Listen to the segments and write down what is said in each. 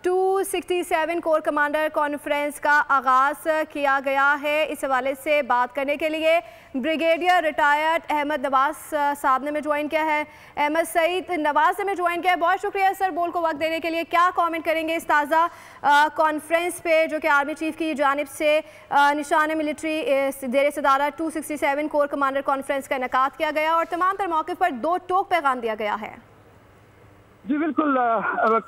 267 core commander conference का आगाज़ किया गया है। इस हवाले से बात करने के लिए ब्रिगेडियर रिटायर्ड अहमद नवाज साहब ने हमें ज्वाइन किया है। अहमद सईद नवाज ने हमें ज्वाइन किया है। बहुत शुक्रिया सर बोल को वक्त देने के लिए। क्या कमेंट करेंगे इस ताज़ा कॉन्फ्रेंस पे जो कि आर्मी चीफ की जानिब से निशान मिलिट्री ज़ेर सदारत 267 कोर कमांडर कॉन्फ्रेंस का इनेकाद किया गया और तमाम तर मौक़िफ़ पर 2 टोक पैगाम दिया गया है? जी बिल्कुल,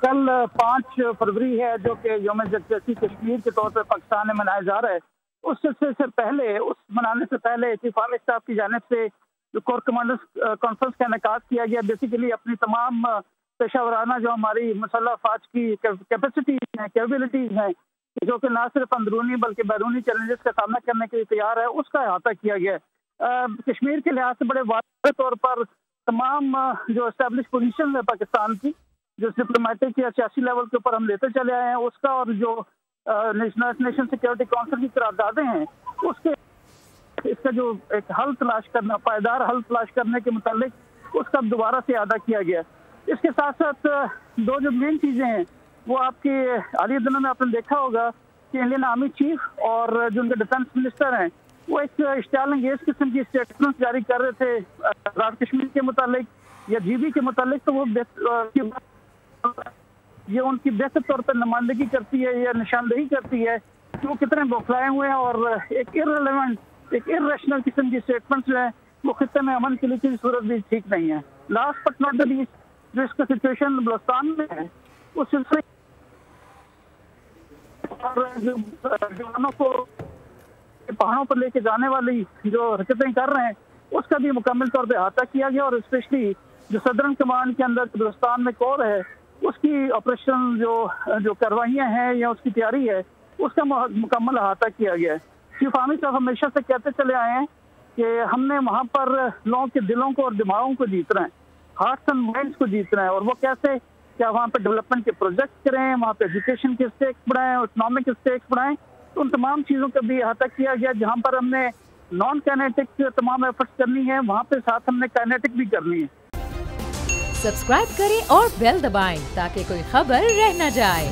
कल 5 फरवरी है जो कि यौम यकजहती कश्मीर के तौर पर पाकिस्तान में मनाया जा रहा है। उस मनाने से पहले चीफ आर्मी स्टाफ की जानिब से जो कोर कमांडर्स कॉन्फ्रेंस का इनेकाद किया गया, बेसिकली अपनी तमाम पेशावराना जो हमारी मसल्ह अफवाज की कैपेसिटीज हैं, कैपेबिलिटीज़ हैं, जो कि ना सिर्फ अंदरूनी बल्कि बैरूनी चैलेंजेस का सामना करने के लिए तैयार है, उसका अहाता किया गया। कश्मीर के लिहाज से बड़े वाज़ेह तौर पर तमाम जो एस्टेब्लिश पोजीशन है पाकिस्तान की, जो डिप्लोमेटिक या सियासी लेवल के ऊपर हम लेते चले आए हैं, उसका और जो नेशन सिक्योरिटी काउंसिल की करारदादें हैं उसके इसका जो एक हल तलाश करना, पायदार हल तलाश करने के मुतालिक उसका दोबारा से अदा किया गया। इसके साथ साथ 2 जो मेन चीज़ें हैं वो आपके हालिया दिनों में आपने देखा होगा कि इंडियन आर्मी चीफ और जो उनके डिफेंस मिनिस्टर हैं वो एक इश्तियाल अंगेज किस्म की स्टेटमेंट जारी कर रहे थे राज कश्मीर के मुतालिक या जीबी के मुतालिक। तो वो ये उनकी बेहतर तौर पर नुमाइंदगी करती है या निशानदेही करती है कि वो कितने बौखलाए हुए हैं और एक इररिलेवेंट, एक इर्रेशनल किस्म की स्टेटमेंट जो है वो खित्ते में अमन के लिए की सूरत भी ठीक नहीं है। Last but not the least, जो इसका सिचुएशन बलूचिस्तान में है उस सिलसिले और जवानों को पहाड़ों पर लेके जाने वाली जो हरकतें कर रहे हैं उसका भी मुकम्मल तौर पर अहाता किया गया और स्पेशली जो सदरन कमान के अंदर बलूचिस्तान में कोर है उसकी ऑपरेशन जो कार्रवाइयाँ हैं या उसकी तैयारी है उसका मुकम्मल अहाता किया गया है। चीफ आर्मी साहब हमेशा से कहते चले आए हैं कि हमने वहाँ पर लोगों के दिलों को और दिमागों को जीतना है, हार्ट्स एंड माइंड्स को जीतना है। और वो कैसे, क्या वहाँ पर डेवलपमेंट के प्रोजेक्ट करें, वहाँ पे एजुकेशन के स्टेक्स बढ़ाएं, इकोनॉमिक स्टेक्स बढ़ाएं, तो उन तमाम चीज़ों का भी अहाता किया गया। जहाँ पर हमने नॉन काइनेटिक तमाम एफर्ट्स करनी है वहाँ पे साथ हमने काइनेटिक भी करनी है। सब्सक्राइब करें और बेल दबाएं ताकि कोई खबर रह न जाए।